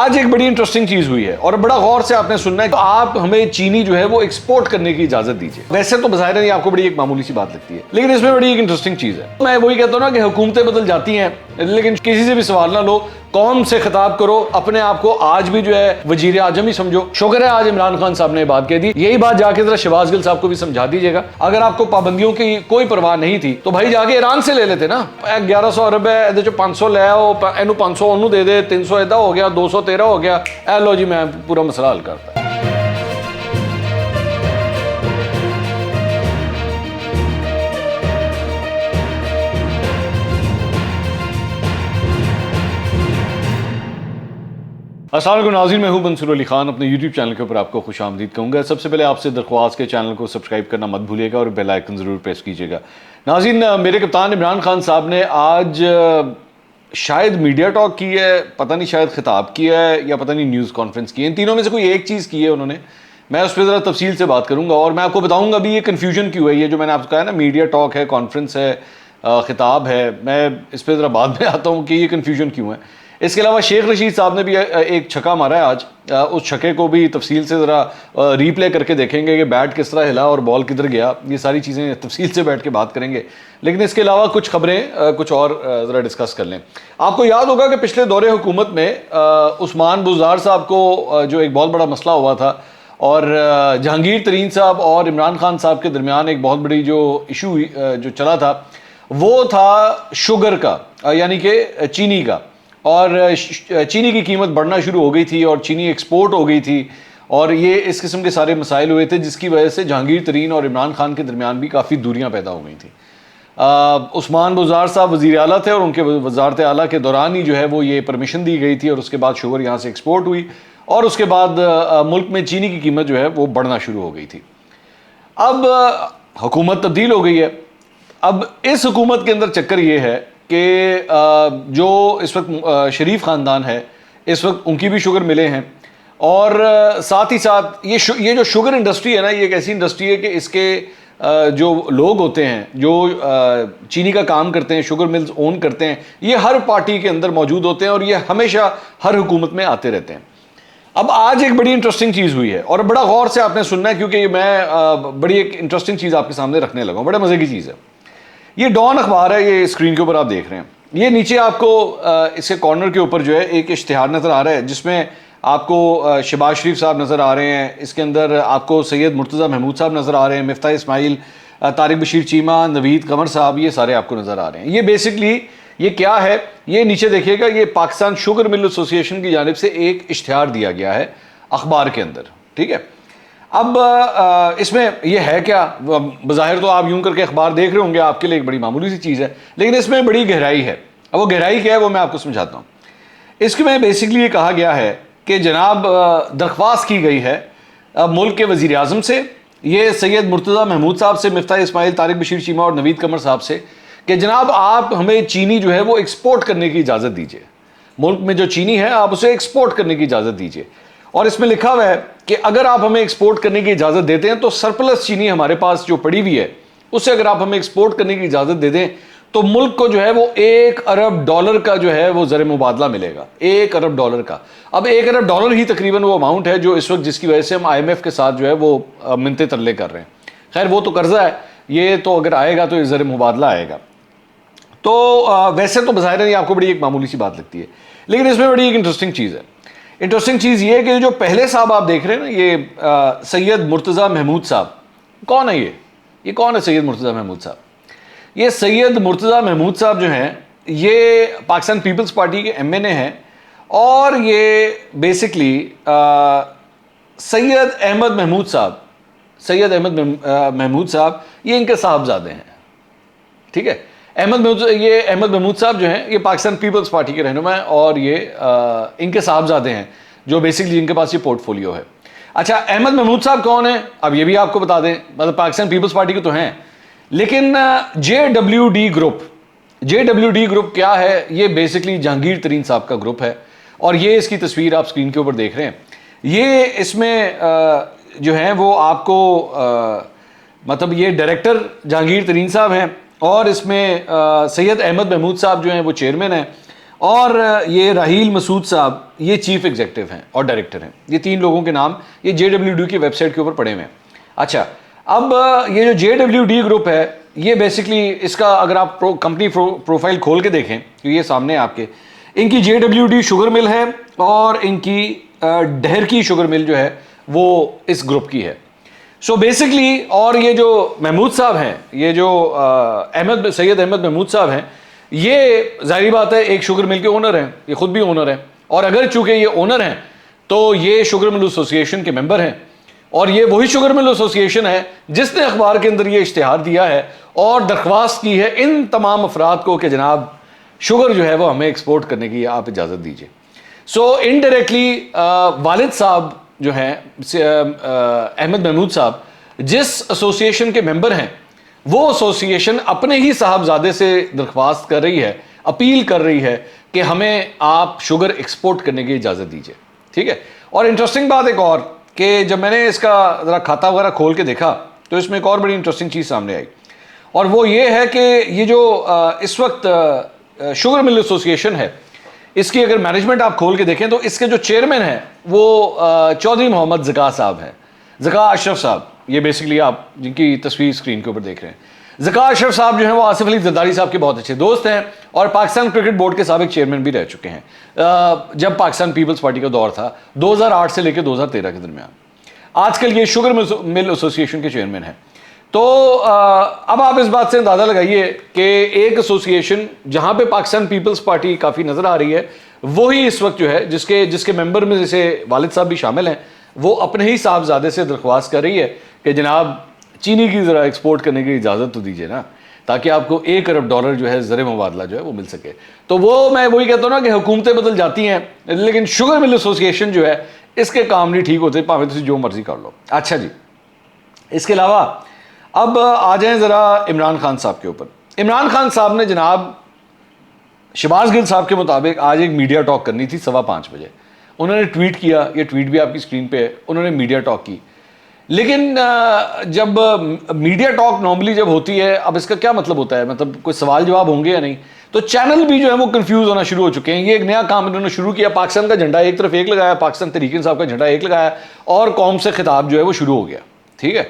आज एक बड़ी इंटरेस्टिंग चीज हुई है और बड़ा गौर से आपने सुनना है कि आप हमें चीनी जो है वो एक्सपोर्ट करने की इजाजत दीजिए। वैसे तो बज़ाहिर ये आपको बड़ी एक मामूली सी बात लगती है, लेकिन इसमें बड़ी एक इंटरेस्टिंग चीज है। मैं वही कहता हूँ ना कि हुकूमतें बदल जाती हैं, लेकिन किसी से भी सवाल ना लो, कौम से खिताब करो, अपने आप को आज भी जो है वजीर आजम ही समझो। शुक्र है आज इमरान खान साहब ने बात कह दी। यही बात जाके जरा शहबाज गिल साहब को भी समझा दीजिएगा। अगर आपको पाबंदियों की कोई परवाह नहीं थी तो भाई जाके ईरान से ले लेते ना। 1100 अरब है, 500 ले आओ, 500 ओनू दे दे, 300 इदा हो गया, 213 हो गया, ए लो जी मैं पूरा मसला हल करता। अस्सलाम वालेकुम नाज़रीन, मैं हूं मंसूर अली खान। अपने YouTube चैनल के ऊपर आपको खुश आमदीद कहूँगा। सबसे पहले आपसे दरख्वास्त के चैनल को सब्सक्राइब करना मत भूलिएगा और बेल आइकन ज़रूर प्रेस कीजिएगा। नाज़रीन, मेरे कप्तान इमरान खान साहब ने आज शायद मीडिया टॉक की है, पता नहीं शायद खिताब किया है या पता नहीं न्यूज़ कॉन्फ्रेंस की है। इन तीनों में से कोई एक चीज़ की है उन्होंने। मैं उस पर ज़रा तफसील से बात करूँगा और मैं आपको बताऊँगा भी ये कन्फ्यूजन क्यों है। ये जो मैंने आपको कहा ना, मीडिया टॉक है, कॉन्फ्रेंस है, खिताब है, मैं इस पर ज़रा बाद में आता हूँ कि ये कन्फ्यूजन क्यों है। इसके अलावा शेख रशीद साहब ने भी एक छक्का मारा है आज। उस छक्के को भी तफसील से ज़रा रीप्ले करके देखेंगे कि बैट किस तरह हिला और बॉल किधर गया। ये सारी चीज़ें तफसील से बैठ के बात करेंगे। लेकिन इसके अलावा कुछ खबरें कुछ और ज़रा डिस्कस कर लें। आपको याद होगा कि पिछले दौरे हुकूमत में उस्मान बुज़दार साहब को जो एक बहुत बड़ा मसला हुआ था और जहांगीर तरीन साहब और इमरान खान साहब के दरमियान एक बहुत बड़ी जो इशू जो चला था वो था शुगर का, यानी कि चीनी का। और चीनी की कीमत बढ़ना शुरू हो गई थी और चीनी एक्सपोर्ट हो गई थी और ये इस किस्म के सारे मसाइल हुए थे जिसकी वजह से जहांगीर तरीन और इमरान खान के दरमियान भी काफ़ी दूरियां पैदा हो गई थी। उस्मान बुज़दार साहब वज़ीर आला थे और उनके वज़ारत आला के दौरान ही जो है वो ये परमिशन दी गई थी और उसके बाद शुगर यहाँ से एक्सपोर्ट हुई और उसके बाद मुल्क में चीनी की कीमत जो है वो बढ़ना शुरू हो गई थी। अब हुकूमत तब्दील हो गई है। अब इस हुकूमत के अंदर चक्कर ये है कि जो इस वक्त शरीफ ख़ानदान है, इस वक्त उनकी भी शुगर मिले हैं और साथ ही साथ ये जो शुगर इंडस्ट्री है ना, ये एक ऐसी इंडस्ट्री है कि इसके जो लोग होते हैं जो चीनी का काम करते हैं, शुगर मिल्स ओन करते हैं, ये हर पार्टी के अंदर मौजूद होते हैं और ये हमेशा हर हुकूमत में आते रहते हैं। अब आज एक बड़ी इंटरेस्टिंग चीज़ हुई है और बड़ा गौर से आपने सुनना है क्योंकि मैं बड़ी एक इंटरेस्टिंग चीज़ आपके सामने रखने लगा हूँ। बड़े मज़े की चीज़ है। ये डॉन अखबार है, ये स्क्रीन के ऊपर आप देख रहे हैं। ये नीचे आपको इसके कॉर्नर के ऊपर जो है एक इश्तिहार नज़र आ रहा है जिसमें आपको शहबाज शरीफ साहब नज़र आ रहे हैं। इसके अंदर आपको सैयद मुर्तज़ा महमूद साहब नज़र आ रहे हैं, मिफ्ता इस्माइल, तारिक बशीर चीमा, नवीद कमर साहब, ये सारे आपको नज़र आ रहे हैं। ये बेसिकली ये क्या है, ये नीचे देखिएगा, ये पाकिस्तान शुगर मिल एसोसिएशन की जानिब से एक इश्तिहार दिया गया है अखबार के अंदर, ठीक है। अब इसमें यह है क्या, बज़ाहिर तो आप यूं करके अखबार देख रहे होंगे, आपके लिए एक बड़ी मामूली सी चीज़ है, लेकिन इसमें बड़ी गहराई है। अब वो गहराई क्या है वो मैं आपको समझाता हूँ। इसमें बेसिकली ये कहा गया है कि जनाब दरख्वास्त की गई है मुल्क के वज़ीर आज़म से, ये सैयद मुर्तज़ा महमूद साहब से, मिफ्ता इस्माइल, तारिक बशीर चीमा और नवीद कमर साहब से कि जनाब आप हमें चीनी जो है वो एक्सपोर्ट करने की इजाज़त दीजिए। मुल्क में जो चीनी है आप उसे एक्सपोर्ट करने की इजाज़त दीजिए। और इसमें लिखा हुआ है कि अगर आप हमें एक्सपोर्ट करने की इजाज़त देते हैं तो सरप्लस चीनी हमारे पास जो पड़ी हुई है उससे अगर आप हमें एक्सपोर्ट करने की इजाज़त दे दें तो मुल्क को जो है वो $1 अरब का जो है वो ज़र मुबादला मिलेगा, $1 अरब का। अब $1 अरब ही तकरीबन वो अमाउंट है जो इस वक्त जिसकी वजह से हम IMF के साथ जो है वो मिन्नतें तरले कर रहे हैं। खैर वो तो कर्जा है, ये तो अगर आएगा तो ये ज़र मुबादला आएगा। तो वैसे तो बज़ाहिर ये आपको बड़ी एक मामूली सी बात लगती है, लेकिन इसमें बड़ी एक इंटरेस्टिंग चीज़ है। इंटरेस्टिंग चीज़ ये है कि जो पहले साहब आप देख रहे हैं ना, ये सैयद मुर्तज़ा महमूद साहब, कौन है ये कौन है सैयद मुर्तज़ा महमूद साहब? ये सैयद मुर्तज़ा महमूद साहब जो हैं ये पाकिस्तान पीपल्स पार्टी के MNA हैं और ये बेसिकली सैयद अहमद महमूद साहब ये इनके साहबजादे हैं, ठीक है। अहमद महमूद साहब जो हैं ये पाकिस्तान पीपल्स पार्टी के रहनुमा हैं और ये इनके साहबजादे हैं जो बेसिकली इनके पास ये पोर्टफोलियो है। अच्छा, अहमद महमूद साहब कौन है अब ये भी आपको बता दें, मतलब पाकिस्तान पीपल्स पार्टी के तो हैं, लेकिन JWD ग्रुप क्या है? ये बेसिकली जहांगीर तरीन साहब का ग्रुप है और ये इसकी तस्वीर आप स्क्रीन के ऊपर देख रहे हैं। ये इसमें जो है वो आपको मतलब ये डायरेक्टर जहांगीर तरीन साहब हैं और इसमें सैयद अहमद महमूद साहब जो हैं वो चेयरमैन हैं और ये राहील मसूद साहब, ये चीफ एग्जीक्यूटिव हैं और डायरेक्टर हैं। ये 3 लोगों के नाम ये JWD की वेबसाइट के ऊपर पड़े हुए हैं। अच्छा, अब ये जो JWD ग्रुप है, ये बेसिकली इसका अगर आप कंपनी प्रोफाइल खोल के देखें तो ये सामने आपके, इनकी JWD शुगर मिल है और इनकी डहर की शुगर मिल जो है वो इस ग्रुप की है। सो बेसिकली, और ये जो महमूद साहब हैं, ये जो सैयद अहमद महमूद साहब हैं, ये जाहिर बात है एक शुगर मिल के ओनर हैं, ये खुद भी ओनर हैं। और अगर चूंकि ये ओनर हैं तो ये शुगर मिल एसोसिएशन के मेंबर हैं, और ये वही शुगर मिल एसोसिएशन है जिसने अखबार के अंदर ये इश्तिहार दिया है और दरख्वास्त की है इन तमाम अफराद को कि जनाब शुगर जो है वो हमें एक्सपोर्ट करने की आप इजाज़त दीजिए। सो इनडायरेक्टली वालिद साहब जो हैं अहमद महमूद साहब, जिस एसोसिएशन के मेंबर हैं, वो एसोसिएशन अपने ही साहबजादे से दरख्वास्त कर रही है, अपील कर रही है कि हमें आप शुगर एक्सपोर्ट करने की इजाज़त दीजिए। ठीक है। और इंटरेस्टिंग बात एक और, कि जब मैंने इसका ज़रा खाता वगैरह खोल के देखा तो इसमें एक और बड़ी इंटरेस्टिंग चीज़ सामने आई, और वो ये है कि ये जो इस वक्त शुगर मिल एसोसिएशन है, इसकी अगर मैनेजमेंट आप खोल के देखें तो इसके जो चेयरमैन हैं वो चौधरी मोहम्मद ज़का साहब हैं, ज़का अशरफ साहब। ये बेसिकली आप जिनकी तस्वीर स्क्रीन के ऊपर देख रहे हैं, ज़का अशरफ साहब जो हैं वो आसिफ अली जरदारी साहब के बहुत अच्छे दोस्त हैं और पाकिस्तान क्रिकेट बोर्ड के साबिक चेयरमैन भी रह चुके हैं जब पाकिस्तान पीपल्स पार्टी का दौर था 2008 से लेकर 2013 के दरमियान। आजकल ये शुगर मिल एसोसिएशन के चेयरमैन हैं। तो अब आप इस बात से अंदाज़ा लगाइए कि एक एसोसिएशन जहाँ पे पाकिस्तान पीपल्स पार्टी काफ़ी नज़र आ रही है, वही इस वक्त जो है जिसके मेंबर में जैसे वालिद साहब भी शामिल हैं, वो अपने ही साहबजादे से दरख्वास्त कर रही है कि जनाब चीनी की ज़रा एक्सपोर्ट करने की इजाज़त तो दीजिए ना, ताकि आपको $1 अरब जो है ज़र मुबादला जो है वो मिल सके। तो वो मैं वही कहता हूँ ना कि हुकूमतें बदल जाती हैं, लेकिन शुगर मिल एसोसिएशन जो है इसके काम नहीं ठीक होते, भावें तुम जो मर्जी कर लो। अच्छा जी, इसके अलावा अब आ जाएं ज़रा इमरान खान साहब के ऊपर। इमरान खान साहब ने जनाब शहबाज गिल साहब के मुताबिक आज एक मीडिया टॉक करनी थी 5:15 बजे। उन्होंने ट्वीट किया, ये ट्वीट भी आपकी स्क्रीन पे है, उन्होंने मीडिया टॉक की। लेकिन जब मीडिया टॉक नॉर्मली जब होती है, अब इसका क्या मतलब होता है, मतलब कोई सवाल जवाब होंगे या नहीं, तो चैनल भी जो है वो कंफ्यूज होना शुरू हो चुके हैं। ये एक नया काम इन्होंने शुरू किया, पाकिस्तान का झंडा एक तरफ एक लगाया, पाकिस्तान तहरीक इंसाफ का झंडा एक लगाया और कौम से खिताब जो है वो शुरू हो गया। ठीक है,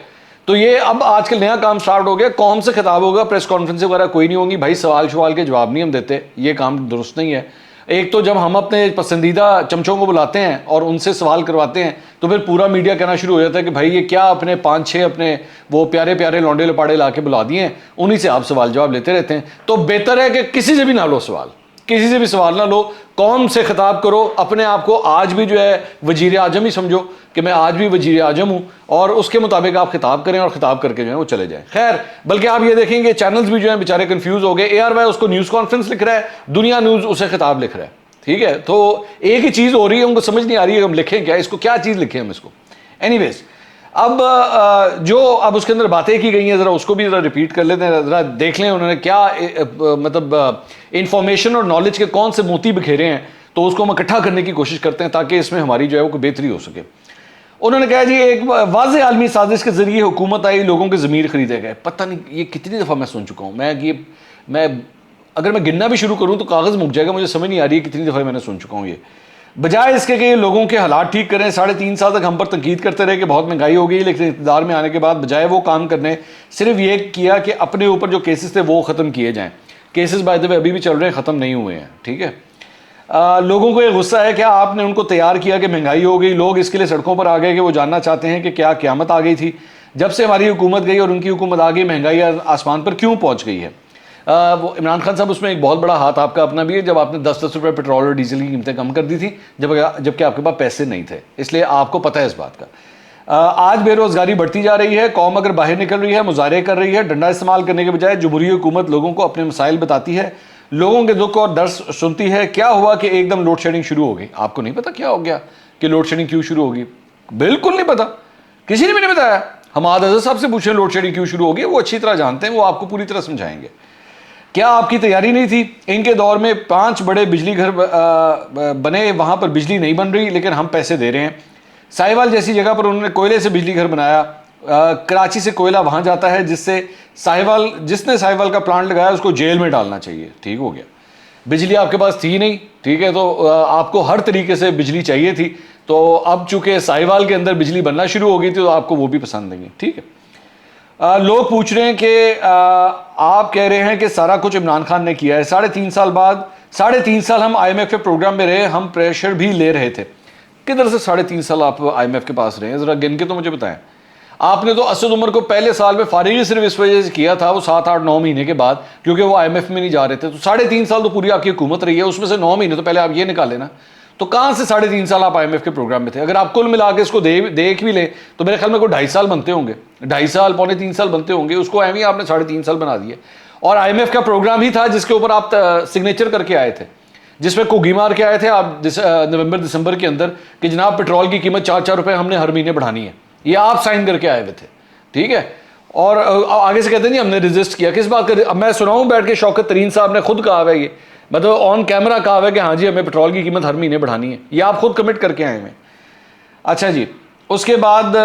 तो ये अब आजकल नया काम स्टार्ट हो गया, कौम से खिताब होगा, प्रेस कॉन्फ्रेंस वगैरह कोई नहीं होंगी। भाई सवाल के जवाब नहीं हम देते, ये काम दुरुस्त नहीं है। एक तो जब हम अपने पसंदीदा चमचों को बुलाते हैं और उनसे सवाल करवाते हैं तो फिर पूरा मीडिया कहना शुरू हो जाता है कि भाई ये क्या अपने 5-6 अपने वो प्यारे प्यारे लौंडे लपाड़े ला के बुला दिए हैं, उन्हीं से आप सवाल जवाब लेते रहते हैं। तो बेहतर है कि किसी से भी ना लो सवाल, किसी से भी सवाल ना लो, कौम से खिताब करो। अपने आप को आज भी जो है वजीर आजम ही समझो कि मैं आज भी वजीर आजम हूँ, और उसके मुताबिक आप खिताब करें और खिताब करके जो है वो चले जाएं। खैर, बल्कि आप ये देखेंगे चैनल्स भी जो है बेचारे कंफ्यूज हो गए। ARY उसको न्यूज़ कॉन्फ्रेंस लिख रहा है, दुनिया न्यूज़ उसे खिताब लिख रहा है। ठीक है, तो एक ही चीज़ हो रही है, उनको समझ नहीं आ रही है हम लिखें क्या, इसको क्या चीज़ लिखें हम इसको। एनीवेज, अब जो अब उसके अंदर बातें की गई हैं ज़रा उसको भी ज़रा रिपीट कर लेते हैं, ज़रा देख लें उन्होंने क्या मतलब इंफॉर्मेशन और नॉलेज के कौन से मोती बिखेरे हैं, तो उसको हम इकट्ठा करने की कोशिश करते हैं ताकि इसमें हमारी जो है वो कोई बेहतरी हो सके। उन्होंने कहा जी एक वाज़ेह आलमी साजिश के ज़रिए हुकूमत आई, लोगों के ज़मीर खरीदे गए। पता नहीं ये कितनी दफ़ा मैं सुन चुका हूँ, मैं अगर मैं गिनना भी शुरू करूँ तो कागज़ मुक जाएगा, मुझे समझ नहीं आ रही है कितनी दफ़ा मैंने सुन चुका हूँ। ये बजाय इसके कि लोगों के हालात ठीक करें, 3.5 साल तक हम पर तनकीद करते रहे कि बहुत महंगाई हो गई, लेकिन इक़्तिदार में आने के बाद बजाय वो काम करने सिर्फ ये किया कि अपने ऊपर जो केसेस थे वो ख़त्म किए जाएँ। केसेस बाय द वे अभी भी चल रहे हैं, ख़त्म नहीं हुए हैं। ठीक है, लोगों को ये गुस्सा है कि आपने उनको तैयार किया कि महंगाई हो गई, लोग इसके लिए सड़कों पर आ गए कि वो जानना चाहते हैं कि क्या क़यामत आ गई थी जब से हमारी हुकूमत गई और उनकी हुकूमत आ गई, महंगाई आसमान पर क्यों पहुँच गई है। वो इमरान खान साहब उसमें एक बहुत बड़ा हाथ आपका अपना भी है, जब आपने 10-10 रुपये पेट्रोल और डीजल की कीमतें कम कर दी थी जबकि आपके पास पैसे नहीं थे, इसलिए आपको पता है इस बात का। आज बेरोज़गारी बढ़ती जा रही है, कौम अगर बाहर निकल रही है, मुजाहरे कर रही है, डंडा इस्तेमाल करने के बजाय जमहूरी हुकूमत लोगों को अपने मसाइल बताती है, लोगों के दुख और दर्द सुनती है। क्या हुआ कि एकदम लोड शेडिंग शुरू हो गई? आपको नहीं पता क्या हो गया कि लोड शेडिंग क्यों शुरू होगी? बिल्कुल नहीं पता, किसी ने भी नहीं बताया। हम आज़ाद साहब से पूछें लोड शेडिंग क्यों शुरू होगी, वो अच्छी तरह जानते हैं, वो आपको पूरी तरह समझाएंगे। क्या आपकी तैयारी नहीं थी? इनके दौर में 5 बड़े बिजली घर बने, वहाँ पर बिजली नहीं बन रही लेकिन हम पैसे दे रहे हैं। साहिवाल जैसी जगह पर उन्होंने कोयले से बिजली घर बनाया, कराची से कोयला वहाँ जाता है जिसने साहिवाल का प्लांट लगाया उसको जेल में डालना चाहिए। ठीक हो गया। बिजली आपके पास थी नहीं, ठीक है, तो आपको हर तरीके से बिजली चाहिए थी। तो अब चूंकि साहिवाल के अंदर बिजली बनना शुरू हो गई थी तो आपको वो भी पसंद नहीं है, ठीक है। लोग पूछ रहे हैं कि आप कह रहे हैं कि सारा कुछ इमरान खान ने किया है, 3.5 साल बाद, 3.5 साल हम IMF के प्रोग्राम में रहे, हम प्रेशर भी ले रहे थे। किधर से 3.5 साल आप IMF के पास रहे हैं, जरा गिन के तो मुझे बताएं। आपने तो असद उमर को पहले साल में फारिग सिर्फ इस वजह से किया था, वो 7-8-9 महीने के बाद, क्योंकि वो IMF में नहीं जा रहे थे। तो 3.5 साल तो पूरी आपकी हुकूमत रही है, उसमें से 9 महीने तो पहले आप ये निकाले ना। तो कहां से 3.5 साल आप IMF के प्रोग्राम में थे? अगर आप कुल मिला के इसको देख भी लें तो मेरे ख्याल में कोई 2.5 साल बनते होंगे, 2.5 साल, 2.25 साल बनते होंगे। उसको एवं ही आपने 3.5 साल बना दिए। और IMF का प्रोग्राम ही था जिसके ऊपर आप सिग्नेचर करके आए थे, जिसमें कुगी मार के आए थे आप नवंबर दिसंबर के अंदर कि जनाब पेट्रोल की कीमत 4-4 रुपए हमने हर महीने बढ़ानी है। ये आप साइन करके आए हुए थे, ठीक है। और आगे से कहते हैं नहीं हमने रेजिस्ट किया, किस बात का? अब मैं सुनाऊं बैठ के, शौकत तरीन साहब ने खुद कहा है, ये मतलब ऑन कैमरा कहा है कि हाँ जी हमें पेट्रोल की कीमत हर महीने बढ़ानी है। ये आप खुद कमिट करके आए हैं। अच्छा जी, उसके बाद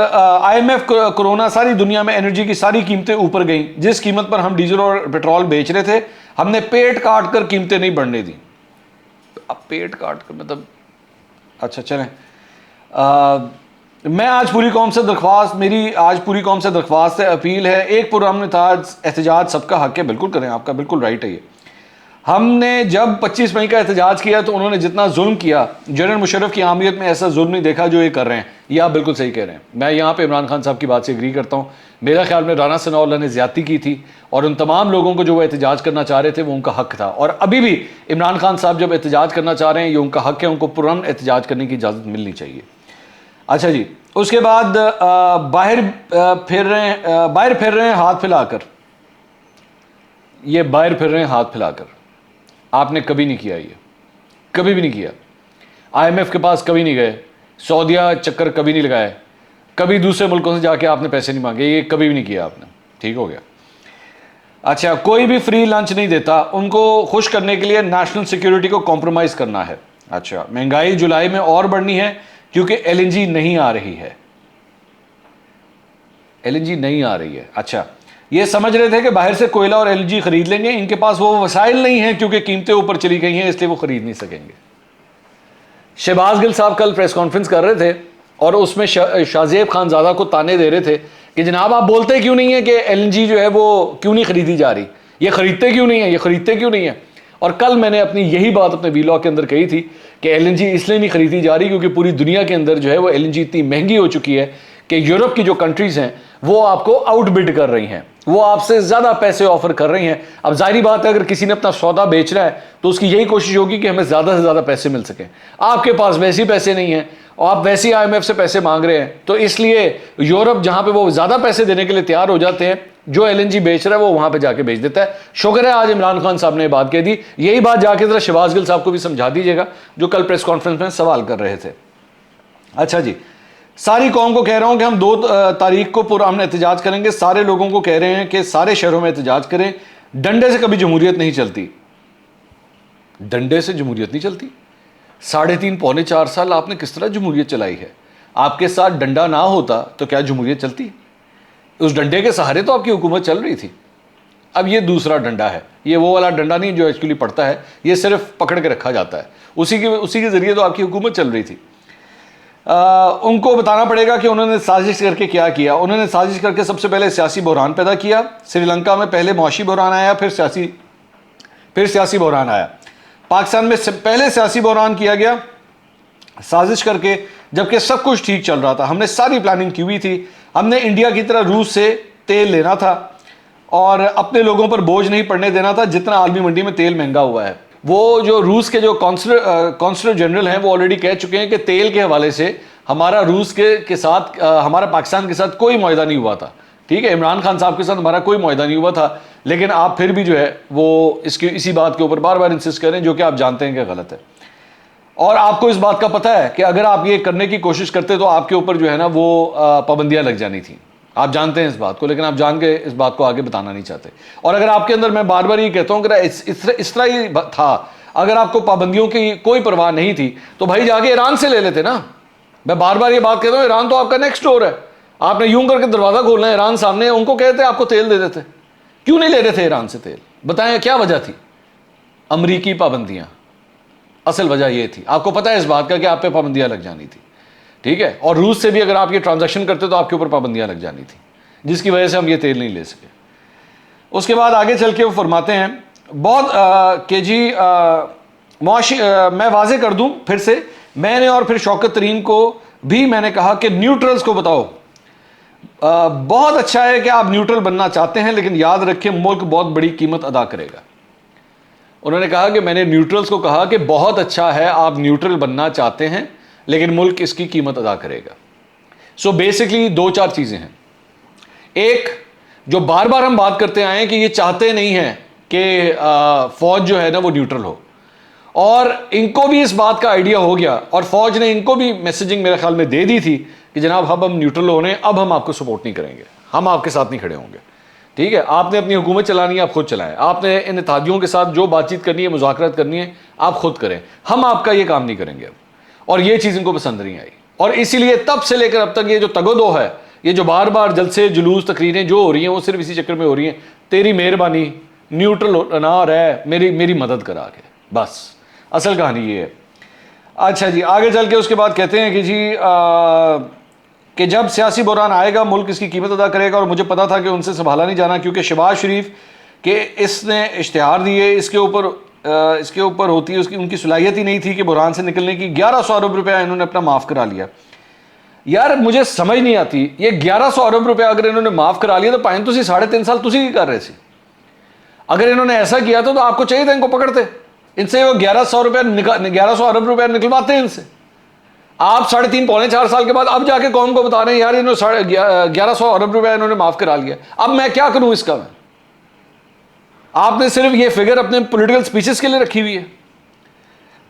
IMF, कोरोना, सारी दुनिया में एनर्जी की सारी कीमतें ऊपर गई। जिस कीमत पर हम डीजल और पेट्रोल बेच रहे थे, हमने पेट काट कर कीमतें नहीं बढ़ने दी। अब पेट काट कर मतलब, अच्छा चलें। मैं आज पूरी कौम से दरख्वास्त, मेरी आज पूरी कौम से दरख्वास्त है, अपील है, एक पुरअमन एहतजाज सबका हक है। बिल्कुल करें, आपका बिल्कुल राइट है ये। हमने जब 25 मई का एहतजाज किया तो उन्होंने जितना जुल्म किया, जनरल मुशर्रफ की आमियत में ऐसा जुल्म नहीं देखा जो ये कर रहे हैं। ये आप बिल्कुल सही कह रहे हैं। मैं यहाँ पे इमरान खान साहब की बात से एग्री करता हूँ। मेरा ख्याल में राना सनाउल्लाह ने ज्यादती की थी और उन तमाम लोगों को जो वो एहतजाज करना चाह रहे थे वो उनका हक था। और अभी भी इमरान खान साहब जब एहतजाज करना चाह रहे हैं ये उनका हक है, उनको पुरअमन एहतजाज करने की इजाज़त मिलनी चाहिए। अच्छा जी, उसके बाद बाहर फिर रहे हैं हाथ फैलाकर। ये बाहर फिर रहे हैं हाथ फैलाकर, आपने कभी नहीं किया, ये कभी भी नहीं किया। IMF के पास कभी नहीं गए, सऊदिया चक्कर कभी नहीं लगाए, कभी दूसरे मुल्कों से जाके आपने पैसे नहीं मांगे, ये कभी भी नहीं किया आपने। ठीक हो गया। अच्छा, कोई भी फ्री लंच नहीं देता, उनको खुश करने के लिए नेशनल सिक्योरिटी को कॉम्प्रोमाइज करना है। अच्छा, महंगाई जुलाई में और बढ़नी है क्योंकि LNG नहीं आ रही है। LNG नहीं आ रही है। अच्छा, ये समझ रहे थे कि बाहर से कोयला और LNG खरीद लेंगे, इनके पास वो वसाइल नहीं है क्योंकि कीमतें ऊपर चली गई हैं, इसलिए वो खरीद नहीं सकेंगे। शहबाज गिल साहब कल प्रेस कॉन्फ्रेंस कर रहे थे और उसमें शाहजेब खानजादा को ताने दे रहे थे कि जनाब आप बोलते क्यों नहीं है कि LNG जो है वो क्यों नहीं खरीदी जा रही, ये खरीदते क्यों नहीं है, ये खरीदते क्यों नहीं है। और कल मैंने अपनी यही बात अपने वीलॉग के अंदर कही थी कि LNG इसलिए नहीं खरीदी जा रही क्योंकि पूरी दुनिया के अंदर जो है वो LNG इतनी महंगी हो चुकी है कि यूरोप की जो कंट्रीज हैं वो आपको आउटबिड कर रही हैं, वो आपसे ज़्यादा पैसे ऑफर कर रही हैं। अब जाहिर बात है अगर किसी ने अपना सौदा बेच रहा है तो उसकी यही कोशिश होगी कि हमें ज़्यादा से ज़्यादा पैसे मिल सकें। आपके पास वैसे ही पैसे नहीं हैं और आप वैसे ही IMF से पैसे मांग रहे हैं, तो इसलिए यूरोप जहाँ पे वो ज़्यादा पैसे देने के लिए तैयार हो जाते हैं, जो LNG बेच रहा है वो वहाँ पर जाके बेच देता है। शुक्र है आज इमरान खान साहब ने बात कह दी। यही बात जाके ज़रा शहबाज गिल साहब को भी समझा दीजिएगा जो कल प्रेस कॉन्फ्रेंस में सवाल कर रहे थे। अच्छा जी, सारी कौम को कह रहा हूं कि हम 2 तारीख को पुरअमन एहतजाज करेंगे। सारे लोगों को कह रहे हैं कि सारे शहरों में एहतजाज करें। डंडे से कभी जमहूरियत नहीं चलती, डंडे से जमहूरियत नहीं चलती। 3.5-4 साल आपने किस तरह जमहूरियत चलाई है? आपके साथ डंडा ना होता तो क्या जमहूरियत चलती? उस डंडे के सहारे तो आपकी हुकूमत चल रही थी। अब ये दूसरा डंडा है, ये वो वाला डंडा नहीं जो एक्चुअली पड़ता है, ये सिर्फ पकड़ के रखा जाता है। उसी के जरिए तो आपकी हुकूमत चल रही थी। उनको बताना पड़ेगा कि उन्होंने साजिश करके क्या किया। उन्होंने साजिश करके सबसे पहले सियासी बहरान पैदा किया। श्रीलंका में पहले मौशी बहरान आया, फिर सियासी बहरान आया। पाकिस्तान में पहले सियासी बहरान किया गया साजिश करके, जबकि सब कुछ ठीक चल रहा था। हमने सारी प्लानिंग की हुई थी। हमने इंडिया की तरह रूस से तेल लेना था और अपने लोगों पर बोझ नहीं पड़ने देना था जितना आलमी मंडी में तेल महंगा हुआ है। वो जो रूस के जो कॉन्सुलर जनरल हैं वो ऑलरेडी कह चुके हैं कि तेल के हवाले से हमारा रूस के साथ हमारा पाकिस्तान के साथ कोई मुआहदा नहीं हुआ था। ठीक है, इमरान खान साहब के साथ हमारा कोई मुआहदा नहीं हुआ था, लेकिन आप फिर भी जो है वो इसी बात के ऊपर बार बार इंसिस्ट करें जो कि आप जानते हैं कि गलत है। और आपको इस बात का पता है कि अगर आप ये करने की कोशिश करते तो आपके ऊपर जो है ना वो पाबंदियां लग जानी थी। आप जानते हैं इस बात को, लेकिन आप जान के इस बात को आगे बताना नहीं चाहते। और अगर आपके अंदर, मैं बार बार ये कहता हूं कि इस तरह ही था, अगर आपको पाबंदियों की कोई परवाह नहीं थी तो भाई जाके ईरान से ले लेते ना। मैं बार बार ये बात कहता हूं, ईरान तो आपका नेक्स्ट डोर है। आपने यूं करके दरवाजा खोलना है, ईरान सामने, उनको कहते आपको तेल दे देते। क्यों नहीं ले रहे थे ईरान से तेल? बताएं क्या वजह थी? अमरीकी पाबंदियां, असल वजह यह थी, आपको पता है इस बात का कि आप पे पाबंदियां लग जानी थी, ठीक है, और रूस से भी अगर आप ये ट्रांजैक्शन करते तो आपके ऊपर पाबंदियां लग जानी थी, जिसकी वजह से हम ये तेल नहीं ले सके। उसके बाद आगे चल के वो फरमाते हैं बहुत कि जी मैं वाजे कर दूं फिर से, मैंने और फिर शौकत तरीन को भी मैंने कहा कि न्यूट्रल्स को बताओ, बहुत अच्छा है कि आप न्यूट्रल बनना चाहते हैं, लेकिन याद रखें मुल्क बहुत बड़ी कीमत अदा करेगा। उन्होंने कहा कि मैंने न्यूट्रल्स को कहा कि बहुत अच्छा है आप न्यूट्रल बनना चाहते हैं, लेकिन मुल्क इसकी कीमत अदा करेगा। सो बेसिकली दो चार चीज़ें हैं। एक, जो बार बार हम बात करते आए हैं कि ये चाहते नहीं हैं कि फ़ौज जो है ना वो न्यूट्रल हो, और इनको भी इस बात का आइडिया हो गया, और फ़ौज ने इनको भी मैसेजिंग मेरे ख्याल में दे दी थी कि जनाब अब हम न्यूट्रल हो रहे हैं, अब हम आपको सपोर्ट नहीं करेंगे, हम आपके साथ नहीं खड़े होंगे, ठीक है, आपने अपनी हुकूमत चलानी है आप खुद चलाएं, आपने इन इत्तेहादियों के साथ जो बातचीत करनी है, मुज़ाकरात करनी है, आप खुद करें, हम आपका ये काम नहीं करेंगे अब। और ये चीज़ इनको पसंद नहीं आई, और इसीलिए तब से लेकर अब तक ये जो तगोदो है, ये जो बार बार जलसे जुलूस तकरीरें जो हो रही हैं, वो सिर्फ इसी चक्कर में हो रही हैं, तेरी मेहरबानी न्यूट्रल ना रहे, मेरी मदद करा के, बस असल कहानी ये है। अच्छा जी, आगे चल के उसके बाद कहते हैं कि जी कि जब सियासी बहरान आएगा मुल्क इसकी कीमत अदा करेगा, और मुझे पता था कि उनसे संभाला नहीं जाना, क्योंकि शहबाज शरीफ के इसने इश्तिहार दिए, इसके ऊपर होती है उसकी उनकी सलाहियत ही नहीं थी कि बहरान से निकलने की। 1100 अरब रुपया इन्होंने अपना माफ़ करा लिया। यार मुझे समझ नहीं आती, ये 1100 अरब रुपया अगर इन्होंने माफ़ करा लिया तो पाइन तुसी 3.5 साल तुसी ही कर रहे थे। अगर इन्होंने ऐसा किया तो आपको चाहिए था इनको पकड़ते, इनसे वो 1100 अरब रुपया निकलवाते इनसे। आप 3.5 पौने 4 साल के बाद अब जाके कौम को बता रहे हैं यार इन्होंने 1100 अरब रुपया इन्होंने माफ़ करा लिया, अब मैं क्या करूं इसका। मैं आपने सिर्फ ये फिगर अपने पॉलिटिकल स्पीचेस के लिए रखी हुई है।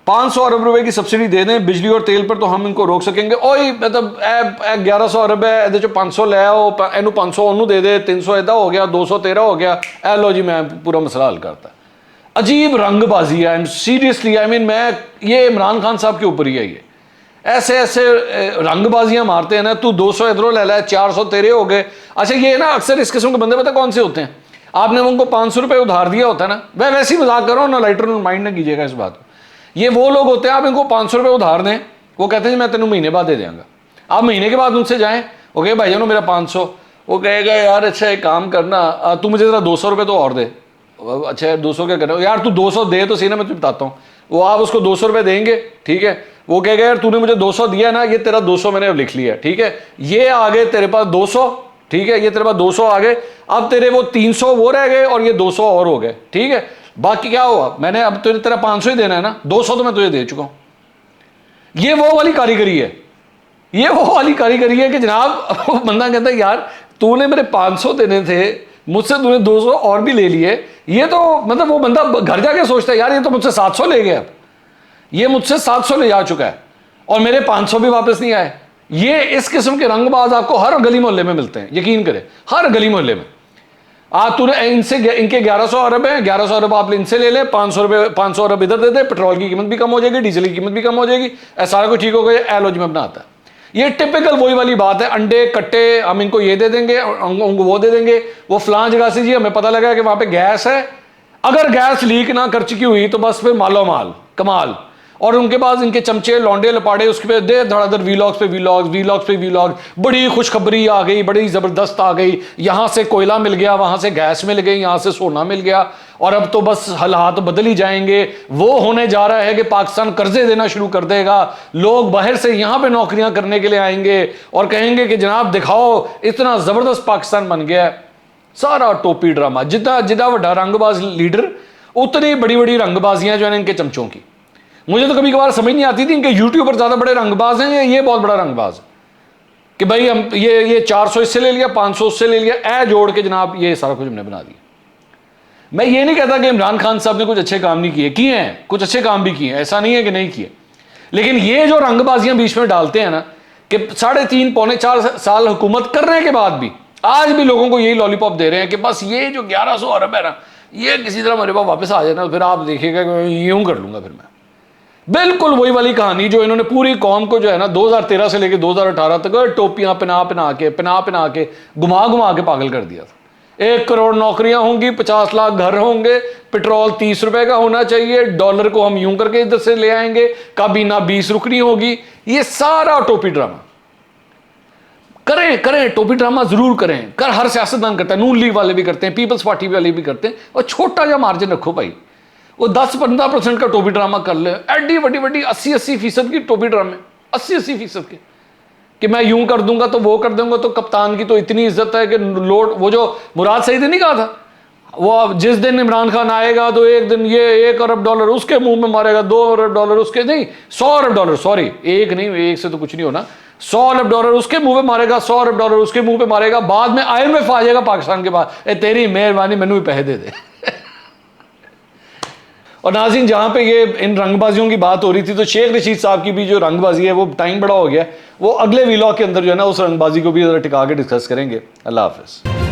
500 अरब रुपए की सब्सिडी दे दें बिजली और तेल पर तो हम इनको रोक सकेंगे। ओए मतलब 1100 अरब है, ये 500 ले आओ, इनू 500 ओनू दे दे, 300 इदा हो गया, 213 हो गया, ए लो जी मैं पूरा मसला हल करता। अजीब रंगबाजी है, एंड सीरियसली आई मीन मैं ये इमरान खान साहब के ऊपर ही है, ये ऐसे ऐसे रंगबाजियां मारते हैं ना, तू 200 इधरों ले ला, 400 तेरे हो गए। अच्छा ये ना अक्सर इस किस्म के बंदे पता कौन से होते हैं, आपने उनको 500 रुपये उधार दिया होता है ना, वह वैसे ही मजाक करो ना, लाइटर माइंड ना कीजिएगा इस बात को। ये वो लोग होते हैं, आप इनको 500 रुपये उधार दें, वो कहते हैं मैं तेनों महीने बाद दे देंगे। आप महीने के बाद उनसे जाएं, वो कहे भाई जानो मेरा 500, वो कहेगा यार अच्छा एक काम करना तू मुझे ज़रा 200 रुपये तो और दे। अच्छा 200 क्या करना यार, तू 200 दे तो सी ना, मैं तुझे बताता हूँ। वो आप उसको 200 रुपये देंगे, ठीक है, वो कहेगा यार तूने मुझे 200 दिया ना, ये तेरा 200 मैंने अब लिख लिया, ठीक है, ये आगे तेरे पास 200, ठीक है, ये तेरे पास 200 आ गए, अब तेरे वो 300 वो रह गए और ये 200 और हो गए, ठीक है, बाकी क्या हुआ, मैंने अब तुझे तेरा 500 ही देना है ना, 200 तो मैं तुझे दे चुका हूं। ये वो वाली कारीगरी है, ये वो वाली कारीगरी है कि जनाब वो बंदा कहता है यार तूने मेरे 500 देने थे, मुझसे तूने 200 और भी ले लिए। ये तो मतलब वो बंदा घर जाके सोचता है यार ये तो मुझसे 700 ले गया, ये मुझसे 700 ले जा चुका है और मेरे 500 भी वापस नहीं आए। ये इस किस्म के रंगबाज आपको हर गली मोहल्ले में मिलते हैं, यकीन करें, हर गली मोहल्ले में। आप तूने इनसे इनके 1100 अरब है, 1100 अरब आप इनसे ले ले, 500 अरब इधर दे दे, पेट्रोल की कीमत भी कम हो जाएगी, डीजल की कीमत भी कम हो जाएगी, सारा कुछ ठीक हो गया, एलओजी में बनाता है। ये टिपिकल वही वाली बात है, अंडे कट्टे हम इनको ये दे देंगे, उनको वो दे देंगे, वो फलां जगह से जी हमें पता लगा कि वहां पे गैस है, अगर गैस लीक ना कर चुकी हुई तो बस फिर मालो माल कमाल। और उनके पास इनके चमचे लौंडे लपाड़े उसके पे दे धड़ाधड़ वीलॉग्स पे वीलॉग, बड़ी खुशखबरी आ गई, बड़ी ज़बरदस्त आ गई, यहाँ से कोयला मिल गया, वहाँ से गैस मिल गई, यहाँ से सोना मिल गया, और अब तो बस हालात बदल ही जाएंगे। वो होने जा रहा है कि पाकिस्तान कर्जे देना शुरू कर देगा, लोग बाहर से यहाँ पे नौकरियाँ करने के लिए आएंगे और कहेंगे कि जनाब दिखाओ इतना ज़बरदस्त पाकिस्तान बन गया है। सारा टोपी ड्रामा, जितना वड्डा रंगबाज लीडर उतनी बड़ी बड़ी रंगबाजियाँ जो है इनके चमचों की। मुझे तो कभी कभार समझ नहीं आती थी इनके यूट्यूब पर ज़्यादा बड़े रंगबाज हैं, ये बहुत बड़ा रंगबाज है कि भाई हम ये 400 इससे ले लिया, 500 उससे ले लिया, ए जोड़ के जनाब ये सारा कुछ हमने बना दिया। मैं ये नहीं कहता कि इमरान खान साहब ने कुछ अच्छे काम नहीं किए हैं, कुछ अच्छे काम भी किए हैं, ऐसा नहीं है कि नहीं किए, लेकिन ये जो रंगबाजियां बीच में डालते हैं ना कि 3.5 पौने 4 साल हुकूमत करने के बाद भी आज भी लोगों को यही लॉलीपॉप दे रहे हैं कि बस ये जो 1100 अरब है ना, ये किसी तरह मेरे पास वापस आ जाए ना, फिर आप देखिएगा यूं कर लूंगा फिर मैं। बिल्कुल वही वाली कहानी जो इन्होंने पूरी कौम को जो है ना 2013 से लेकर 2018 तक टोपियां पहना के घुमा के पागल कर दिया था। 1 करोड़ नौकरियां होंगी, 50 लाख घर होंगे, पेट्रोल 30 रुपए का होना चाहिए, डॉलर को हम यूं करके इधर से ले आएंगे, कभी ना 20 रुकनी होगी। ये सारा टोपी ड्रामा करें, करें टोपी ड्रामा जरूर करें, कर हर सियासतदान करता है, नून लीग वाले भी करते हैं, पीपल्स पार्टी वाले भी करते हैं, और छोटा जा मार्जिन रखो भाई, वो 10-15% का टोपी ड्रामा कर ले। एडी बड़ी बड़ी 80-80% की टोपी ड्रामे, 80-80% के, कि मैं यूं कर दूंगा तो वो कर दूंगा, तो कप्तान की तो इतनी इज्जत है कि लोड, वो जो मुराद सईद ने नहीं कहा था, वो जिस दिन इमरान खान आएगा तो एक दिन ये 1 अरब डॉलर उसके मुंह में मारेगा, 2 अरब डॉलर उसके, नहीं 100 अरब डॉलर, सॉरी, एक नहीं, एक से तो कुछ नहीं होना, 100 अरब डॉलर उसके मुंह पे मारेगा, 100 अरब डॉलर उसके मुंह पे मारेगा, बाद में IMF आ जाएगा पाकिस्तान के पास, ए तेरी मेहरबानी मैनू भी पैसे दे दे। और नाज़रीन, जहां पे ये इन रंगबाजियों की बात हो रही थी, तो शेख रशीद साहब की भी जो रंगबाजी है वो टाइम बड़ा हो गया, वो अगले व्लॉग के अंदर जो है ना उस रंगबाजी को भी जरा टिका के डिस्कस करेंगे। अल्लाह हाफिज़।